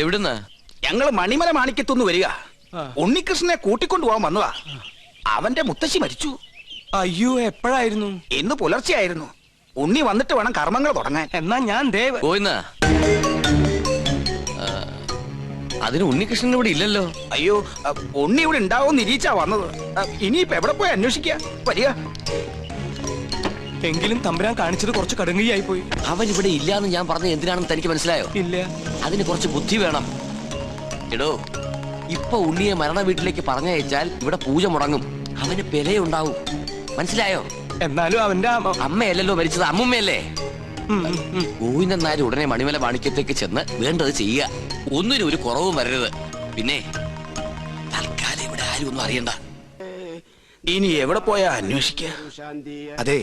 എവിടുന്ന്? ഞങ്ങള് മണിമല മാണിക്കത്തുനിന്ന് വരിക. ഉണ്ണികൃഷ്ണനെ കൂട്ടിക്കൊണ്ടുപോകാൻ വന്നതാ. അവന്റെ മുത്തശ്ശി മരിച്ചു. അയ്യോ, എപ്പോഴായിരുന്നു? ഇന്ന് പുലർച്ചെയായിരുന്നു. ഉണ്ണി വന്നിട്ട് വേണം കർമ്മങ്ങൾ തുടങ്ങാൻ. എന്നാ ഞാൻ പോയിന്ന അതിന് ഉണ്ണികൃഷ്ണൻ ഇവിടെ ഇല്ലല്ലോ. അയ്യോ, ഉണ്ണി ഇവിടെ ഉണ്ടാവും നിരീച്ചാ വന്നത്. ഇനിയിപ്പോ എവിടെ പോയി അന്വേഷിക്കാ? വരിക. എങ്കിലും തമ്പുരാൻ കാണിച്ചത് കുറച്ച് കടുങ്കയായി പോയി. അവൻ ഇവിടെ ഇല്ലാന്ന് ഞാൻ പറഞ്ഞത് എന്തിനാണെന്ന് തനിക്ക് മനസ്സിലായോ? ഇല്ല. അതിന് കുറച്ച് ബുദ്ധി വേണം. എടോ, ഇപ്പൊ ഉണ്ണിയെ മരണ വീട്ടിലേക്ക് പറഞ്ഞയച്ചാൽ ഇവിടെ പൂജ മുടങ്ങും. അവന് പെലയുണ്ടാവും. മനസ്സിലായോ? എന്നാലും അവന്റെ അമ്മയല്ലല്ലോ മരിച്ചത്, അമ്മുമ്മയല്ലേ. ഗോവിന്ദൻ നായർ ഉടനെ മണിമല മാണിക്യത്തേക്ക് ചെന്ന് വേണ്ടത് ചെയ്യുക. ഒന്നിനും ഒരു കുറവും വരരുത്. പിന്നെ തൽക്കാലം ഇവിടെ ആരും ഒന്നും അറിയണ്ട. ഇനി എവിടെ പോയാ അന്വേഷിക്ക? അതെ,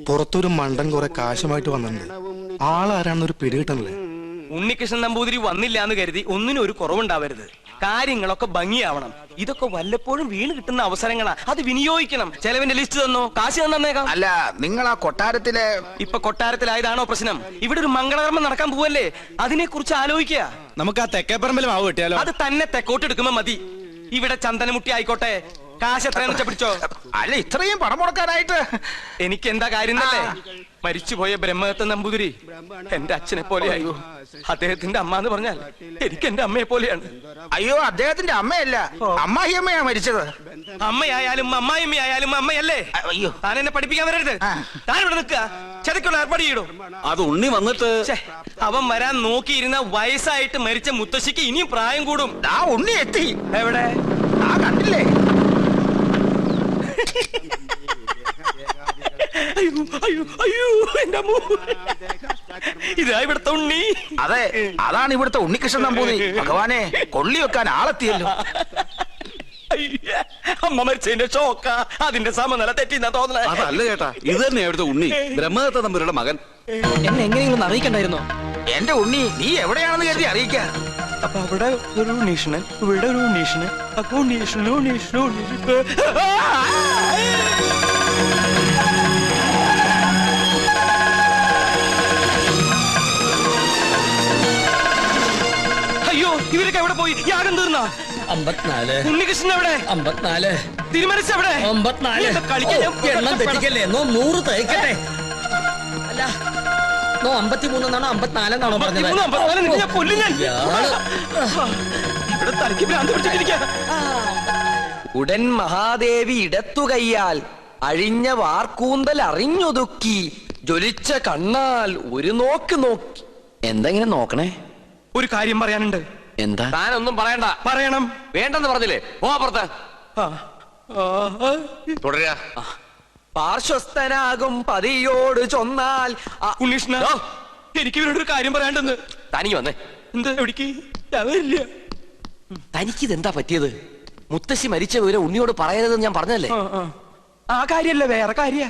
പുറത്തൊരു മണ്ടൻ കുറെ കാശുമായിട്ട് വന്നിട്ടുണ്ട്. ആളാരാണെന്നൊരു പിടികിട്ടണല്ലേ. ഉണ്ണികൃഷ്ണൻ നമ്പൂതിരി വന്നില്ല എന്ന് കരുതി ഒന്നിനും ഒരു കുറവുണ്ടാവരുത്. കാര്യങ്ങളൊക്കെ ഭംഗിയാവണം. ഇതൊക്കെ വല്ലപ്പോഴും വീണ് കിട്ടുന്ന അവസരങ്ങളാ, അത് വിനിയോഗിക്കണം. ചെലവിന്റെ ലിസ്റ്റ് തന്നോ, കാശ് തന്നേക്കാം. അല്ല, നിങ്ങൾ ആ കൊട്ടാരത്തിലെ ഇപ്പൊ കൊട്ടാരത്തിലായതാണോ പ്രശ്നം? ഇവിടെ ഒരു മംഗളകർമ്മം നടക്കാൻ പോവല്ലേ, അതിനെ കുറിച്ച് ആലോചിക്കുക. നമുക്ക് ആ തെക്കേപ്പറമ്പിൽ മാവ് കിട്ടിയാലോ? അത് തന്നെ തെക്കോട്ടെടുക്കുമ്പോ മതി. ഇവിടെ ചന്ദനമുട്ടി ആയിക്കോട്ടെ. കാശ് എത്രയാന്ന് വെച്ചാ പിടിച്ചോ. അല്ല, ഇത്രയും പണം മുടക്കാനായിട്ട് എനിക്ക് എന്താ കാര്യം? മരിച്ചുപോയ ബ്രഹ്മദത്ത നമ്പൂതിരി എന്റെ അച്ഛനെ പോലെയായി. അദ്ദേഹത്തിന്റെ അമ്മ എന്ന് പറഞ്ഞാൽ എനിക്ക് എന്റെ അമ്മയെ പോലെയാണ്. അയ്യോ, അദ്ദേഹത്തിന്റെ അമ്മയല്ല, അമ്മായിയമ്മയാ മരിച്ചത്. അമ്മയായാലും അമ്മായിയമ്മയായാലും അമ്മയല്ലേ. അയ്യോ, താൻ എന്നെ പഠിപ്പിക്കാൻ വരരുത്. താൻ ഇവിടെ നിൽക്കുക. ചെതക്കുള്ള ഏർപ്പാട് ചെയ്യടോ. അത് ഉണ്ണി വന്നിട്ട് അവൻ വരാൻ നോക്കിയിരുന്ന വയസ്സായിട്ട് മരിച്ച മുത്തശ്ശിക്ക് ഇനിയും പ്രായം കൂടും. ആ ഉണ്ണി എത്തി. എവിടെ? ആ കണ്ടില്ലേ? അയ്യോ അയ്യോ അയ്യോ, എന്റെ അമ്മ. ഇതാ ഇവിടുത്തെ ഉണ്ണി. അതെ, അതാണ് ഇവിടുത്തെ ഉണ്ണികൃഷ്ണൻ നമ്പൂതിരി. ഭഗവാനെ, കൊള്ളി വെക്കാൻ ആളെത്തിയല്ലോ. അമ്മ മരിച്ചതിന്റെ ഷോക്ക, അതിന്റെ സമനില തെറ്റിന്നാ തോന്നണേ. അതല്ല ചേട്ടാ, ഇത് തന്നെ അവിടുത്തെ ഉണ്ണി, ബ്രഹ്മദത്ത നമ്പൂതിരിയുടെ മകൻ. എന്നെ എങ്ങനെയെങ്കിലും അറിയിക്കണ്ടായിരുന്നോ? എന്റെ ഉണ്ണി, നീ എവിടെയാണെന്ന് കരുതി അറിയിക്കാ. അപ്പൊ അവിടെ ഒരു ഉണ്ണീഷണൻ, ഇവിടെ ഒരു ഉണ്ണീഷണൻ. അപ്പൊ ഉണ്ണീഷണൻ ഉണ്ണീഷണൻ ഉണ്ണീഷണൻ. അയ്യോ, ഇവരൊക്കെ എവിടെ പോയി? യാഗം തീർന്നാ? 54. ഉണ്ണികൃഷ്ണൻ എവിടെ? 54. തിരുമനസ് എവിടെ? 54. എണ്ണം തെറ്റിക്കല്ലേ. 100 തയ്ക്കട്ടെ. അല്ല, 53 എന്നാണോ 54 എന്നാണോ പറഞ്ഞത്? ഇവിടെ തലയ്ക്ക് ഭ്രാന്ത് പിടിച്ചിട്ടിരിക്കുക. ഉടൻ മഹാദേവി ഇടത്തുകയ്യാൽ അഴിഞ്ഞ വാർക്കൂന്തൽ അറിഞ്ഞൊതുക്കി ജ്വലിച്ച കണ്ണാൽ ഒരു നോക്ക് നോക്കി. എന്തെങ്ങനെ നോക്കണേ? ഒരു കാര്യം പറയാനുണ്ട്. എന്താ? താനൊന്നും പറയണ്ട. പറയണം. വേണ്ടെന്ന് പറഞ്ഞില്ലേ? പോ അപ്പുറത്ത്. തുടരുക. പാർശ്വസ്ഥനാകും പതിയോട് ചൊന്നാൽ. ഉണ്ണീഷ്ണ, എനിക്ക് ഇവരോടൊരു കാര്യം പറയാണ്ടെന്ന്. തനിക്ക് വന്നേ. എന്താ? എവിടേക്ക്? ഞാനില്ല. തനിക്കിതെന്താ പറ്റിയത്? മുത്തശ്ശി മരിച്ച വിവരം ഉണ്ണിയോട് പറയരുതെന്ന് ഞാൻ പറഞ്ഞല്ലേ? ആ കാര്യല്ല, വേറെ കാര്യ.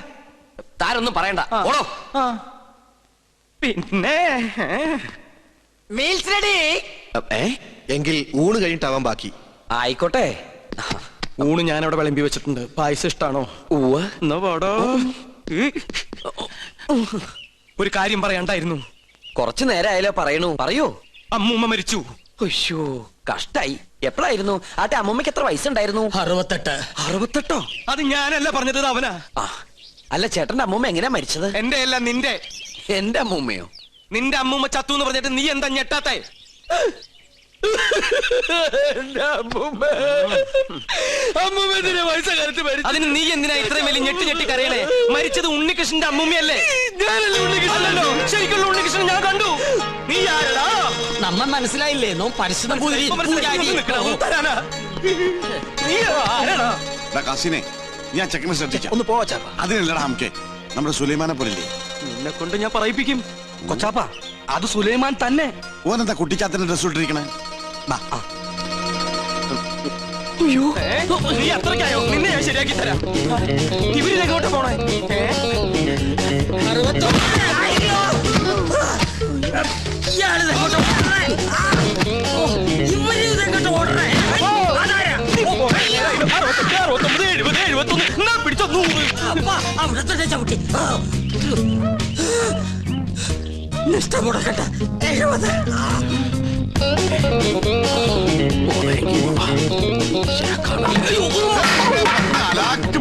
താനൊന്നും പറയണ്ട. ഓടോ. പിന്നെ മീൽസ് റെഡി. എങ്കിൽ ഊണ് കഴിഞ്ഞിട്ടാവാൻ ബാക്കി. ആയിക്കോട്ടെ. ഊണ് ഞാൻ അവിടെ വിളമ്പി വെച്ചിട്ടുണ്ട്. പായസം ഇഷ്ടാണോ? എന്നാ പാടോ. ഒരു കാര്യം പറയാണ്ടായിരുന്നു. കുറച്ചു നേരമായാലോ പറയണു. പറയൂ. അമ്മൂമ്മ മരിച്ചു. അയ്യോ, കഷ്ടായി. എപ്പോഴായിരുന്നു? ആട്ടെ, അമ്മൂമ്മക്ക് എത്ര വയസ്സുണ്ടായിരുന്നു? 68. 68? അത് ഞാനല്ല പറഞ്ഞത്, അവനാ. അല്ല, ചേട്ടന്റെ അമ്മൂമ്മ എങ്ങനെയാ മരിച്ചത്? എന്റെ അല്ല, നിന്റെ. എന്റെ അമ്മൂമ്മയോ? നിന്റെ അമ്മൂമ്മ ചത്തു എന്ന് പറഞ്ഞിട്ട് നീ എന്താ ഞെട്ടാത്തെ? അതിന് നീ എന്തിനാ ഇത്രയും വലിയ ഞെട്ടി ഞെട്ടി കരയണേ? മരിച്ചത് ഉണ്ണികൃഷ്ണന്റെ അമ്മൂമ്മയല്ലേ? അല്ലല്ലോ, ശരിക്കുള്ള ഉണ്ണികൃഷ്ണൻ ഞാൻ കണ്ടു. നീ ആരടാ? നമ്മ മനസ്സിലായില്ലേ? പരിശുദ്ധ കാസിനെ ഞാൻ ചെക്കനെ ശ്രദ്ധിക്കാം. ഒന്ന് പോവാ ചാപ്പ. അതിനല്ലടാ നമുക്ക് നമ്മുടെ സുലൈമാനെ പോലില്ലേ. നിന്നെ കൊണ്ട് ഞാൻ പറയിപ്പിക്കും. കൊച്ചാപ്പ, അത് സുലൈമാൻ തന്നെ. ഓനെന്താ കുട്ടിച്ചാത്തിന്റെ ഡ്രസ് ഇട്ടിരിക്കണേ? നീ അത്രയ്ക്കായോ? നിന്നെ ഞാൻ ശരിയാക്കി തരാം. ഇവരിലെങ്ങോട്ട് പോണേ? നിഷ്ഠ മുടക്കട്ടെ. 70.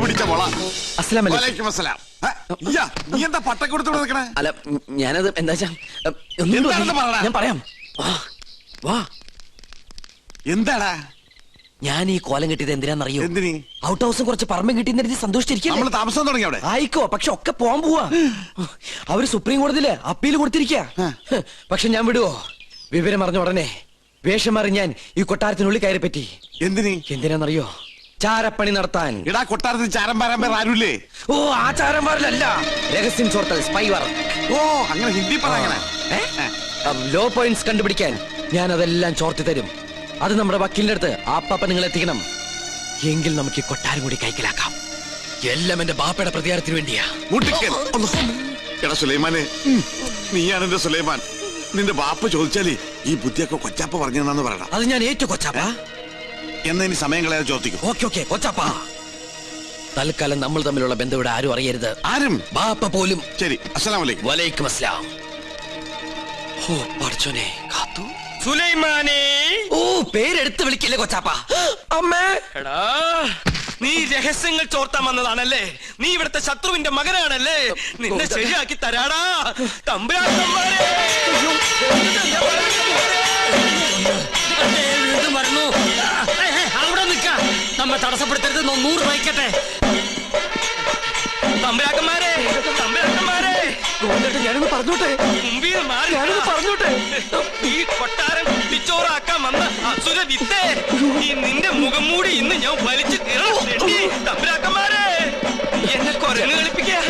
പിടിച്ച മോള അസ്സലാമലൈക്കും. വലൈക്കും അസ്സലാം. നീ എന്താ പട്ടൊക്കെ കൊടുത്തോണ്ട് നിൽക്കണേ? അല്ല ഞാനത് എന്താ വെച്ചാ എന്താണെന്ന് പറയടാ. ഞാൻ പറയാം. വാ എന്താടാ ഞാൻ ഈ കോലം കിട്ടിയത് എന്തിനാന്നറിയോ? എന്തിനി? ഔട്ട് ഹൗസും കുറച്ച് പറമ്പും കിട്ടിയെന്ന് സന്തോഷിച്ചിരിക്കും. നമ്മള് താമസം തുടങ്ങി അവിടെ. ആയിക്കോ, പക്ഷെ ഒക്കെ പോവാൻ പോവാ. അവര് സുപ്രീം കോടതിയില് അപ്പീൽ കൊടുത്തിരിക്കാ. പക്ഷെ ഞാൻ വിടുവോ? വിവരം അറിഞ്ഞ ഉടനെ വേഷം മാറി ഞാൻ ഈ കൊട്ടാരത്തിനുള്ളിൽ കയറി പറ്റി. എന്തിനി? എന്തിനാന്നറിയോ? ചാരപ്പണി നടത്താൻ. ഇടാ കൊട്ടാരത്തിൽ ചാരം പാരാൻ പേർ ആരുമില്ലേ? ഓ ആ ചാരന്മാരിലല്ല, രഹസ്യം ചോർത്തൽ, സ്പൈ വർക്ക്. ഓ അങ്ങനെ ഹിന്ദി പറയണേ. ലോ പോയിന്റ്സ് കണ്ടുപിടിക്കാൻ ഞാൻ അതെല്ലാം ചോർത്തി തരും. അത് നമ്മുടെ വക്കീലിന്റെ അടുത്ത് ആപ്പാപ്പ നിങ്ങൾ എത്തിക്കണം. എങ്കിൽ നമുക്ക് ഈ കൊട്ടാരം കൂടി കൈക്കലാക്കാം. എല്ലാം എന്റെ ബാപ്പയുടെ പ്രതികാരത്തിന് വേണ്ടിയാ. എടാ സുലൈമാനെ, നീയാണ് എന്റെ സുലൈമാൻ. നിന്റെ ബാപ്പ ചോദിച്ചാല് ഈ ബുദ്ധിയൊക്കെ കൊച്ചാപ്പ പറഞ്ഞെന്നു പറയണം. അത് ഞാൻ ഏറ്റു കൊച്ചാപ്പ. എന്നാ ഇനി സമയം കളയാതെ ചോദിക്കും. ഓക്കെ കൊച്ചാപ്പ. തൽക്കാലം നമ്മൾ തമ്മിലുള്ള ബന്ധം ഇവിടെ ആരും അറിയരുത്. ആരും? ബാപ്പ പോലും. ശരി. അസ്സലാമു അലൈക്കും. വലൈക്കും അസ്സലാം. ഓ പഠിച്ചോനെ കാത്തു. സുലൈമാനേ. ഓ പേരെടുത്ത് വിളിക്കല്ലേ കൊച്ചാപ്പ. അമ്മേ. എടാ നീ രഹസ്യങ്ങൾ ചോർത്താൻ വന്നതാണല്ലേ? നീ ഇവിടുത്തെ ശത്രുവിന്റെ മകനാണല്ലേ? നിന്നെ ശരിയാക്കി തരാടാ തമ്പുരാക്കന്മാരെ. വീണ്ടും വരണു. അവിടെ നിൽക്ക, നമ്മെ തടസ്സപ്പെടുത്തരുത്. 100 തയ്ക്കട്ടെ. തമ്പുരാക്കന്മാരെ, തമ്പുരാക്കന്മാരെ, ഞാനൊന്ന് പറഞ്ഞോട്ടെ. മുമ്പിൽ മാറി പറഞ്ഞോട്ടെ. ഈ കൊട്ടാരം കുട്ടിച്ചോറാക്കാൻ വന്ന അസുര വിത്തേ, ഈ നിന്റെ മുഖം മൂടി ഇന്ന് ഞാൻ വലിച്ചു കീറണം. തമ്പുരാക്കന്മാരെ, എന്നെ കൊരങ്ങ് കളിപ്പിക്കാ.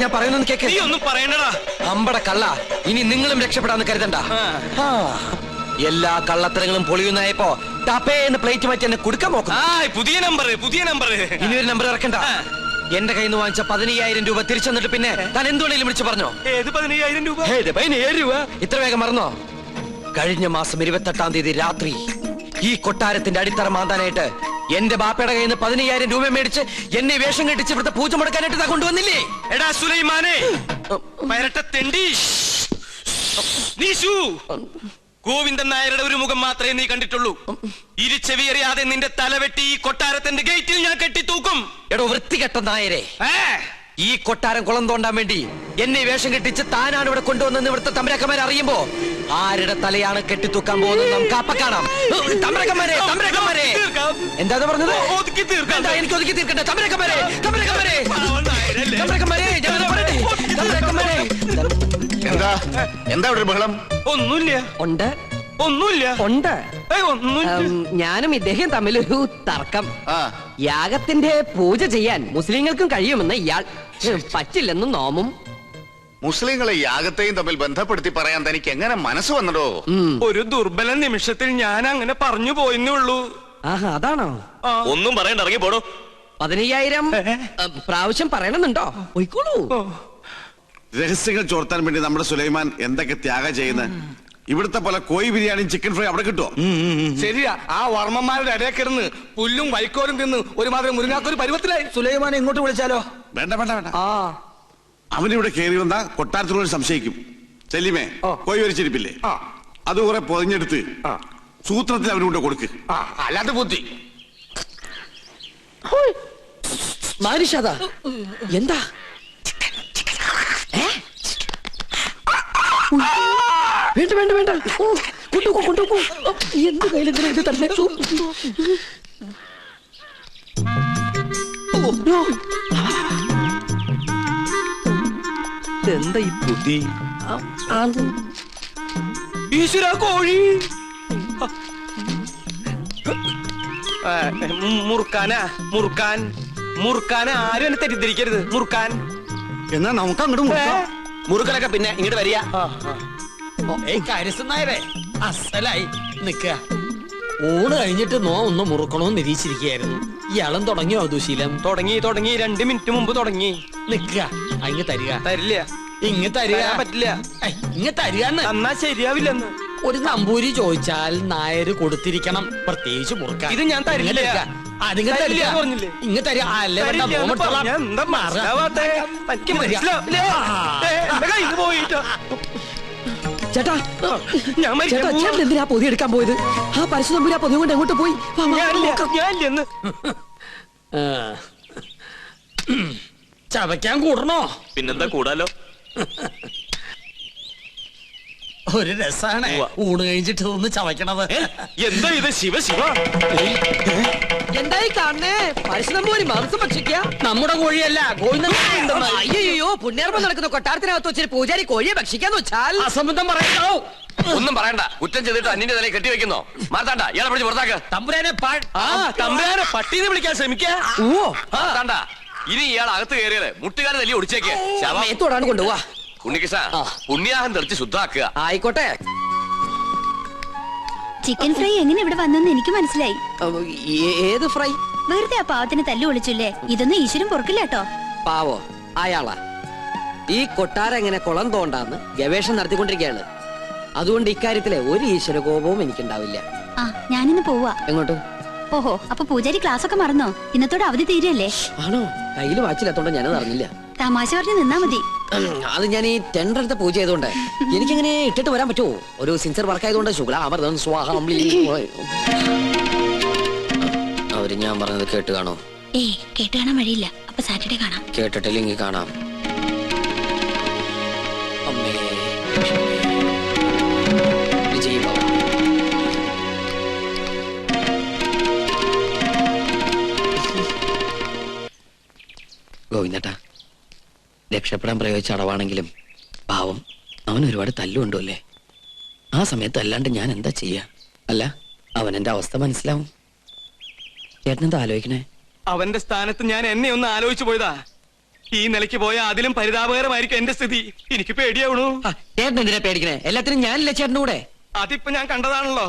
ഞാൻ പറയുന്നത് കേക്ക്. നീ ഒന്നും പറയണടാ. അമ്പട കള്ള, ഇനി നിങ്ങളും രക്ഷപ്പെടാന്ന് കരുതണ്ട. എല്ലാ കള്ളത്തരങ്ങളും പൊളിയുന്നായപ്പോ ടപ്പേന്ന് പ്ലേറ്റ് മാറ്റി എന്നെ കൊടുക്കാൻ നോക്കും. പുതിയ നമ്പർ. ഇനി ഒരു നമ്പർ ഇറക്കണ്ട. എന്റെ കയ്യിൽ നിന്ന് വാങ്ങിച്ച 15,000 രൂപ തിരിച്ചു തന്നിട്ട് പിന്നെ താൻ എന്തുകൊണ്ടെങ്കിലും വിളിച്ചു പറഞ്ഞോ? ഏത് 15,000 രൂപ? 15,000 രൂപ ഇത്ര വേഗം മറന്നോ? കഴിഞ്ഞ മാസം 28-ാം തീയതി രാത്രി ഈ കൊട്ടാരത്തിന്റെ അടിത്തറ മാന്താനായിട്ട് എന്റെ ബാപ്പയുടെ കയ്യിൽ നിന്ന് 15,000 രൂപ മേടിച്ച് എന്നെ വേഷം കെട്ടിച്ച് ഇവിടുത്തെ പൂജ മുടക്കാനായിട്ട് കൊണ്ടുവന്നില്ലേ? എടാ സുലൈമാനെ, പരട്ട തെണ്ടി, നീശു, ഗോവിന്ദൻ നായരുടെ ഒരു മുഖം മാത്രമേ നീ കണ്ടിട്ടുള്ളൂ. ഇരുചെവിയറിയാതെ നിന്റെ തലവെട്ടി ഈ കൊട്ടാരത്തിന്റെ ഗേറ്റിൽ ഞാൻ കെട്ടിത്തൂക്കും. എടോ വൃത്തികെട്ട നായരെ, ഈ കൊട്ടാരം കുളം തോണ്ടാൻ വേണ്ടി എന്നെ വേഷം കെട്ടിച്ച് താനാണ് ഇവിടെ കൊണ്ടുവന്നെന്ന് ഇവിടുത്തെ തമ്പുരാക്കന്മാരെ അറിയുമ്പോ ആരുടെ തലയാണ് കെട്ടിത്തൂക്കാൻ പോകുന്നത് നമുക്ക് അപ്പ കാണാം. തമ്പുരാക്കന്മാരെ, എന്താ പറഞ്ഞത്? എനിക്ക് ഒതുക്കി തീർക്കട്ടെ. തമ്പുരാക്കന്മാരെ, എന്താ ഇവിടെ ബഹളം? ഒന്നുമില്ല. ഉണ്ട്. ഞാനും ഇദ്ദേഹം തമ്മിലൊരു തർക്കം. യാഗത്തിന്റെ പൂജ ചെയ്യാൻ മുസ്ലിങ്ങൾക്കും കഴിയുമെന്ന് ഇയാൾ, പറ്റില്ലെന്നും നോമും. മുസ്ലിങ്ങളെ യാഗത്തെയും തമ്മിൽ ബന്ധപ്പെടുത്തി പറയാൻ തനിക്ക് എങ്ങനെ മനസ്സ് വന്നടോ? ഒരു ദുർബല നിമിഷത്തിൽ ഞാൻ അങ്ങനെ പറഞ്ഞു പോയെന്നേ ഉള്ളൂ. അതാണോ? ഒന്നും പറയണ്ട, ഇറങ്ങി പോടോ. 15,000 പ്രാവശ്യം പറയണമെന്നുണ്ടോ? പോയിക്കോളൂ. രഹസ്യങ്ങൾ ചോർത്താൻ വേണ്ടി നമ്മുടെ സുലൈമാൻ എന്തൊക്കെ ത്യാഗം ചെയ്യുന്നത്. ഇവിടുത്തെ പോലെ കോഴി ബിരിയാണിയും ചിക്കൻ ഫ്രൈ അവിടെ കിട്ടുമോ? ശരിയാ. ആ വർമ്മന്മാരുടെ ഇടയിൽ കിടന്ന് പുല്ലും വൈക്കോലും തിന്ന് ഒരുമാതിരി മുരുങ്ങാക്കൊരു പരുവത്തിലായി. സുലൈമാനെ ഇങ്ങോട്ട് വിളിച്ചാലോ? വേണ്ട. അവനിവിടെ കയറി വന്ന കൊട്ടാരത്തിനോട് സംശയിക്കും. ചെല്ലിമേ, കോഴി വരിച്ചിരിപ്പില്ലേ, അത് കുറെ പൊതിഞ്ഞെടുത്ത് സൂത്രത്തിൽ അവനുകൊണ്ട് കൊടുക്ക്. അല്ലാതെ ബുദ്ധി. മാനുഷാദ എന്താ? വേണ്ട. കൊണ്ടുപോ. എന്ത് കയ്യിലെന്തിനാ ഇത് തന്നെ? എന്താ ഈ ബുദ്ധി? ഈശ്വര, കോഴി മുറുക്കാൻ ആരും എന്നെ തെറ്റിദ്ധരിക്കരുത്. മുറുക്കാൻ എന്നാ നമുക്ക് അങ്ങോട്ട് മുറുക്കലൊക്കെ പിന്നെ ഇങ്ങോട്ട് വരിക. കാര്യസ്ഥനായരെ അസലായി നിക്ക. ഊണ് കഴിഞ്ഞിട്ട് ഒന്ന് മുറുക്കണോന്ന് നിരീക്ഷിച്ചിരിക്കുകയായിരുന്നു. ഇയാളും തുടങ്ങിയോ ദുശീലം? തുടങ്ങി 2 മിനിറ്റ് മുമ്പ് തുടങ്ങി. നിക്ക, അങ്ങ് തരിക. തരില്ല. ഇങ്ങ് തരിക. പറ്റില്ല. ഇങ്ങ് തരികന്ന്. എന്നാ ശരിയാവില്ലെന്ന്. ഒരു നമ്പൂരി ചോദിച്ചാൽ നായര് കൊടുത്തിരിക്കണം, പ്രത്യേകിച്ച് മുറുക്കാൻ. ഇത് ഞാൻ തരില്ല. പറഞ്ഞില്ലേ? ഇങ്ങ് തരിക. അല്ലേ പോയിട്ടോ ചേട്ടാ ഞാൻ മരിക്കാൻ ചേട്ടാ പോവാ. ചേട്ടൻ എന്തിനാ പൊതി എടുക്കാൻ പോയത്? ആ പരശുതമ്പുരാ പൊതി കൊണ്ട് എങ്ങോട്ട് പോയി? വാ, വാ, നോക്കാം. ഞാനില്ലെന്ന് ചവയ്ക്കാൻ കൂടണോ? പിന്നെന്താ കൂടാലോ. ഒരു രസാണ് ഊണ് കഴിഞ്ഞിട്ട് ഒന്ന് ചവയ്ക്കണത്. എന്താ ഇത്? ശിവ ശിവ, എന്തായി കാണണേ? പരശുതമ്പൂരി മാംസം ഭക്ഷിക്കുക? നമ്മുടെ കോഴിയല്ല, അയ്യോ, പുണ്യാർമ്മം നടക്കുന്ന കൊട്ടാരത്തിനകത്ത് വെച്ചൊരു പൂജാരി കോഴിയെ ഭക്ഷിക്കാന്ന് വെച്ചാൽ അസംബന്ധം പറയണോ? ഒന്നും പറയണ്ട. കുറ്റം ചെയ്തിട്ട് അന്യന്റെ തലയിൽ കെട്ടിവെക്കുന്നോ? മാർത്താണ്ട, ഇയാളെ പിടിച്ച് പുറത്താക്ക്. തമ്പുരാനെ തമ്പുരാനെ പട്ടീനെ വിളിക്കാൻ ശ്രമിക്കാ. മാർത്താണ്ട, ഇനി ഇയാൾ അകത്ത് കയറിയത് മുട്ടുകാരെ തല്ലി ഒടിച്ചേക്ക്. മേത്തോടാണ് കൊണ്ടുപോവാ. ഉണ്ണികൃഷ്ണ, പുണ്യാഹം തെളിച്ച് ശുദ്ധാക്കുക. ആയിക്കോട്ടെ. ചിക്കൻ ഫ്രൈ എങ്ങനെ ഇവിടെ വന്നെന്ന് എനിക്ക് മനസ്സിലായി. ഏത് ഫ്രൈ? വെറുതെ ആ പാവത്തിന് തല്ലു വിളിച്ചില്ലേ? ഇതൊന്നും ഈശ്വരൻ പൊറുക്കില്ല കേട്ടോ. പാവോ അയാളാ. ഈ കൊട്ടാരം എങ്ങനെ കുളം തോണ്ടാന്ന് ഗവേഷണം നടത്തിക്കൊണ്ടിരിക്കുകയാണ്. അതുകൊണ്ട് ഇക്കാര്യത്തിലെ ഒരു ഈശ്വര കോപവും എനിക്കുണ്ടാവില്ല. ആ, ഞാനിന്ന് പോവാ. എങ്ങോട്ട്? ഓഹോ, അപ്പൊ പൂജാരി ക്ലാസ് ഒക്കെ മറന്നോ? ഇന്നത്തോടെ അവധി തീരല്ലേ? ആണോ? കയ്യില് വാച്ചില്ലാത്തോണ്ട് ഞാനത് അറിഞ്ഞില്ല. തമാശ പറഞ്ഞ് നിന്നാ മതി. അത് ഞാൻ ഈ ടെൻഡർ എടുത്ത പൂജ ചെയ്തോണ്ട് എനിക്കെങ്ങനെ ഇട്ടിട്ട് വരാൻ പറ്റുമോ? ഒരു സിൻസിയർ വർക്ക് ആയതുകൊണ്ട് ശുക്ലാമൃതം സ്വാഹം. അവര് ഞാൻ പറഞ്ഞത് കേട്ട് കാണോ? ഏയ്, കേട്ട് കാണാൻ വഴിയില്ല. അപ്പൊ സാറ്റർഡേ കാണാം. കേട്ടിട്ടില്ലെങ്കിൽ കാണാം. അമ്മേ വിജയ് ഭവ. ഗോവിന്ദേട്ടാ, രക്ഷപ്പെടാൻ പ്രയോഗിച്ച അടവാണെങ്കിലും പാവം അവൻ ഒരുപാട് തല്ലുകൊണ്ടുമല്ലേ. ആ സമയത്ത് അല്ലാണ്ട് ഞാൻ എന്താ ചെയ്യാ? അല്ല, അവൻ എന്റെ അവസ്ഥ മനസ്സിലാവും. ചേട്ടനെന്താ ആലോചിക്കണേ? അവന്റെ സ്ഥാനത്ത് ഞാൻ എന്നെ ഒന്ന് ആലോചിച്ചു പോയതാ. ഈ നിലയ്ക്ക് പോയാൽ അതിലും പരിതാപകരമായിരിക്കും എന്റെ സ്ഥിതി. എനിക്ക് പേടിയാവണു. ചേട്ടൻ എന്തിനാ പേടിക്കണേ? എല്ലാത്തിനും ഞാനില്ല ചേട്ടൻ്റെ കൂടെ. അതിപ്പോ ഞാൻ കണ്ടതാണല്ലോ.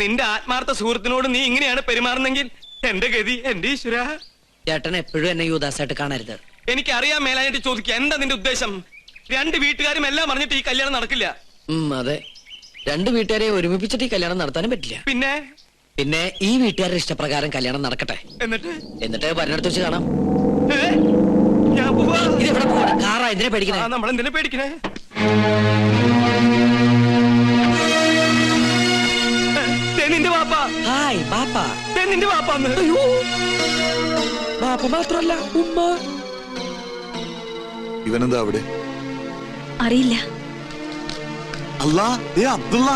നിന്റെ ആത്മാർത്ഥ സുഹൃത്തിനോട് നീ ഇങ്ങനെയാണ് പെരുമാറുന്നെങ്കിൽ എന്റെ ഗതി എന്റെ ഈശ്വര. ചേട്ടൻ എപ്പോഴും എന്നെ യുവദാസായിട്ട് കാണരുത്. എനിക്കറിയാൻ മേലായിട്ട് ചോദിക്കുക, എന്താ നിന്റെ ഉദ്ദേശം? രണ്ട് വീട്ടുകാരും എല്ലാം പറഞ്ഞിട്ട് ഈ കല്യാണം നടക്കില്ല. അതെ, രണ്ട് വീട്ടുകാരെ ഒരുമിപ്പിച്ചിട്ട് ഈ കല്യാണം നടത്താനും പറ്റില്ല. പിന്നെ ഈ വീട്ടുകാരുടെ ഇഷ്ടപ്രകാരം കല്യാണം നടക്കട്ടെ. എന്നിട്ട് വരണടുത്ത് വെച്ച് കാണാം. ഞാൻ പോവാ. ഇതെവിടെ പോവാ? കാറാ? എന്തിനാ പേടിക്കണേ? നമ്മളെന്തിനാ പേടിക്കണേ? നിന്റെ വാപ്പ. ഹായ് പാപ്പ. നിന്റെ വാപ്പാന്ന്. പാപ്പ മാത്രല്ല ഉമ്മ. ഇവനെന്താ അവിടെ? അറിയില്ല. അബ്ദുള്ള.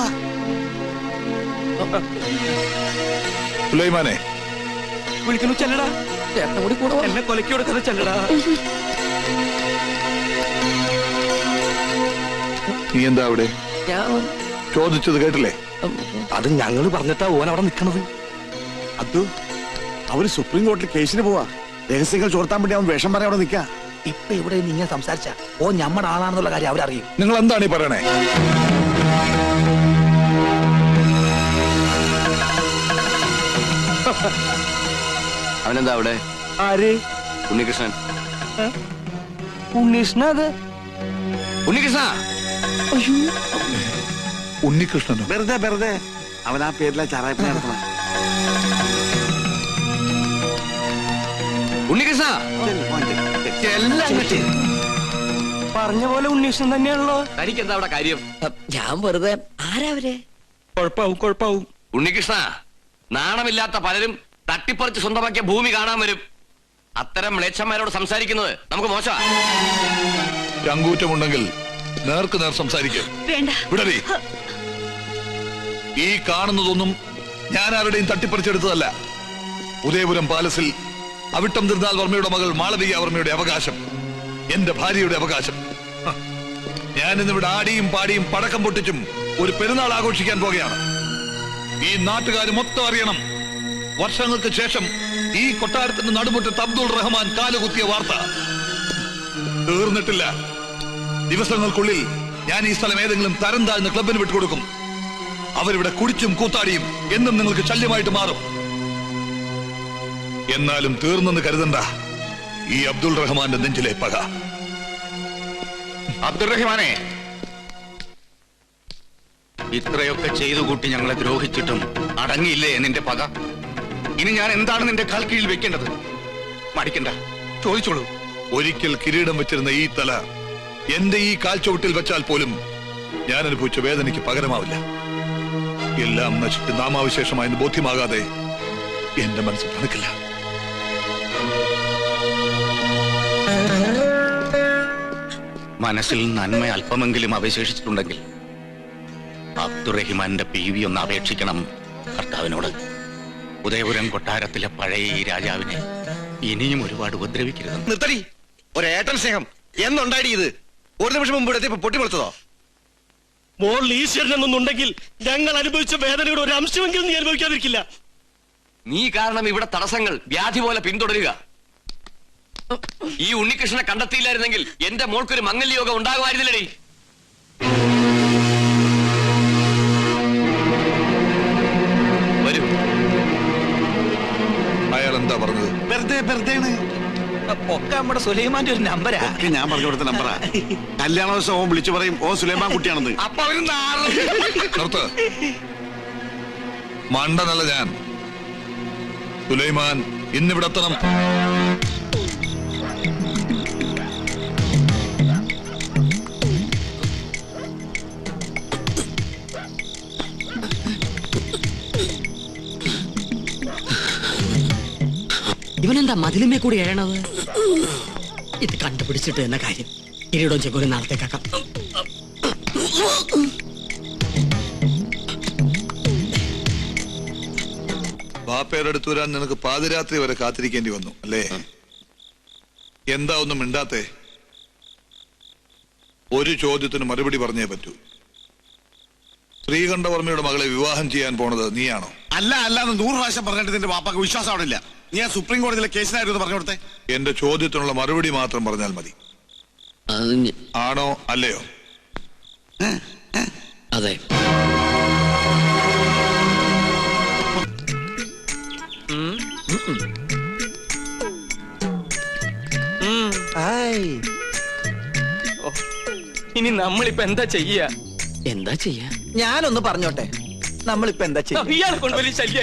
സുലൈമാനെ വിളിക്കണു. ചെല്ലടാ. ചേട്ടൻ കൂടി കൂടെ എന്നെ കൊലക്കി കൊടുക്കാതെ ചെല്ലടാ. നീ എന്താ അവിടെ? ഞാൻ ചോദിച്ചത് കേട്ടില്ലേ? അത് ഞങ്ങള് പറഞ്ഞിട്ടാ ഓൻ അവിടെ നിക്കണത്. അബ്ദു, അവര് സുപ്രീം കോടതിയിൽ കേസിന് പോവാ. രഹസ്യങ്ങൾ ചോർത്താൻ വേണ്ടി അവൻ വേഷം പറയാൻ അവിടെ നിൽക്കാ. ഇപ്പൊ ഇവിടെ നിങ്ങൾ സംസാരിച്ച ഓ ഞമ്മടെ ആളാണെന്നുള്ള കാര്യം അവരറിയും. നിങ്ങൾ എന്താണ് ഈ പറയണേ? അവനെന്താ അവിടെ? ആര്? ഉണ്ണികൃഷ്ണൻ. ഉണ്ണീഷ്ണ. അത് ഉണ്ണികൃഷ്ണ. ഉണ്ണികൃഷ്ണനോ? വെറുതെ അവൻ ആ പേരിലെ ചാറായ്പ നടത്തണം. ഉണ്ണികൃഷ്ണ. പറഞ്ഞ പോലെ ഉണ്ണീഷ്ണൻ തന്നെയാണല്ലോ. തനിക്ക് എന്താ അവിടെ കാര്യം? ഞാൻ വെറുതെ. ആരാവരെ? കുഴപ്പാവും. ഉണ്ണികൃഷ്ണ, നാണമില്ലാത്ത പലരും തട്ടിപ്പറിച്ച് സ്വന്തമാക്കിയ ഭൂമി കാണാൻ വരും. അത്തരം മ്ലേച്ഛന്മാരോട് സംസാരിക്കുന്നത് നമുക്ക് മോശമാ. ചങ്കൂറ്റമുണ്ടെങ്കിൽ നേർക്ക് നേർ സംസാരിക്കും. വിടറി. ഈ കാണുന്നതൊന്നും ഞാൻ ആരുടെയും തട്ടിപ്പറിച്ചെടുത്തതല്ല. ഉദയപുരം പാലസിൽ അവിട്ടം തിരുനാൾ വർമ്മയുടെ മകൾ മാളവിക വർമ്മയുടെ അവകാശം, എന്റെ ഭാര്യയുടെ അവകാശം. ഞാൻ ഇന്നിവിടെ ആടിയും പാടിയും പടക്കം പൊട്ടിച്ചും ഒരു പെരുന്നാൾ ആഘോഷിക്കാൻ പോകുകയാണ്. ഈ നാട്ടുകാർ മൊത്തം അറിയണം. വർഷങ്ങൾക്ക് ശേഷം ഈ കൊട്ടാരത്തിന്റെ നടുമുറ്റത്ത് അബ്ദുൾ റഹ്മാൻ കാലുകുത്തിയ വാർത്ത തീർന്നിട്ടില്ല. ദിവസങ്ങൾക്കുള്ളിൽ ഞാൻ ഈ സ്ഥലം ഏതെങ്കിലും തരം താഴ്ന്ന ക്ലബിന് വിട്ടുകൊടുക്കും. അവരിവിടെ കുടിച്ചും കൂത്താടിയും എന്നും നിങ്ങൾക്ക് ശല്യമായിട്ട് മാറും. എന്നാലും തീർന്നെന്ന് കരുതണ്ട ഈ അബ്ദുൾ റഹ്മാന്റെ നെഞ്ചിലെ പക. അബ്ദുൾ റഹ്മാനെ, ഇത്രയൊക്കെ ചെയ്തു കൂട്ടി ഞങ്ങളെ ദ്രോഹിച്ചിട്ടും അടങ്ങിയില്ലേ നിന്റെ പക? ഇനി ഞാൻ എന്താണ് നിന്റെ കാൽ കീഴിൽ വെക്കേണ്ടത്? മടിക്കണ്ട, ചോദിച്ചോളൂ. ഒരിക്കൽ കിരീടം വെച്ചിരുന്ന ഈ തല എന്റെ ഈ കാൽച്ചുവട്ടിൽ വെച്ചാൽ പോലും ഞാൻ അനുഭവിച്ച വേദനയ്ക്ക് പകരമാവില്ല. എല്ലാം നശിച്ച് നാമാവിശേഷമായെന്ന് ബോധ്യമാകാതെ എന്റെ മനസ്സ് തണുക്കില്ല. മനസ്സിൽ നന്മ അല്പമെങ്കിലും അവശേഷിച്ചിട്ടുണ്ടെങ്കിൽ അബ്ദുറഹിമാന്റെ PV ഒന്ന് അപേക്ഷിക്കണം കർത്താവിനോട്. ഉദയപുരം കൊട്ടാരത്തിലെ പഴയ ഈ രാജാവിനെ ഇനിയും ഒരുപാട് ഉപദ്രവിക്കരുത്. നിർത്തടി. ഒരേട്ടൻ സ്നേഹം എന്നുണ്ടായി ഇത്? ഒരു നിമിഷം മുമ്പ് ഇവിടെ പൊട്ടിമുളച്ചതോ? മോൾ ഈശ്വരനെന്നുണ്ടെങ്കിൽ ഞങ്ങൾ അനുഭവിച്ച വേദനയുടെ ഒരു അംശമെങ്കിലും നീ അനുഭവിക്കാതിരിക്കില്ല. നീ കാരണം ഇവിടെ തടസ്സങ്ങൾ വ്യാധി പോലെ പിന്തുടരുക. ഈ ഉണ്ണികൃഷ്ണനെ കണ്ടെത്തിയില്ലായിരുന്നെങ്കിൽ എന്റെ മോൾക്കൊരു മംഗല്യയോഗം ഉണ്ടാകുമായിരുന്നില്ലടി. വരൂ. അയാൾ എന്താ പറഞ്ഞത്? വെറുതെ ഒക്കെ നമ്മുടെ സുലൈമാന്റെ ഒരു നമ്പരാ. ഞാൻ പറഞ്ഞു കൊടുത്ത നമ്പറാ. കല്യാണ ദിവസം ഓൻ വിളിച്ചു പറയും ഓ സുലൈമാൻ കുട്ടിയാണെന്ന്. അപ്പൊ അവര് നിർത്ത്. മണ്ടനല്ല ഞാൻ. സുലൈമാൻ ഇന്നിവിടെ എത്തണം. ഇവനെന്താ മതിലുമേ കൂടി എഴണത്? ഇത് കണ്ടുപിടിച്ചിട്ട് എന്ന കാര്യം. ഇരിടോ ചെക്കോലും നാളത്തേക്കാക്കാം. ബാപ്പയുടെ അടുത്ത് വരാൻ നിനക്ക് പാതിരാത്രി വരെ കാത്തിരിക്കേണ്ടി വന്നു അല്ലേ? എന്താ ഒന്നും മിണ്ടാത്തെ? ഒരു ചോദ്യത്തിന് മറുപടി പറഞ്ഞേ പറ്റൂ. ശ്രീകണ്ഠവർമ്മയുടെ മകളെ വിവാഹം ചെയ്യാൻ പോണത് നീയാണോ? അല്ലാന്ന് 100 പ്രാവശ്യം പറഞ്ഞിട്ട് നിന്റെ വാപ്പാക്ക് വിശ്വാസം അവിടെ ഇല്ല. നീ ആ സുപ്രീം കോടതിയിലെ കേസിനായിരുന്നു പറഞ്ഞു കൊടുത്തേ. എന്റെ ചോദ്യത്തിനുള്ള മറുപടി മാത്രം പറഞ്ഞാൽ മതി. ആണോ അല്ലയോ? അതെ. ഇനി നമ്മളിപ്പോ എന്താ ചെയ്യാ? എന്താ ചെയ്യാ? ഞാനൊന്ന് പറഞ്ഞോട്ടെ, നമ്മളിപ്പോ എന്താ ചെയ്യാ? ഇയാളെ കൊണ്ട് വലിയ ശല്യായി.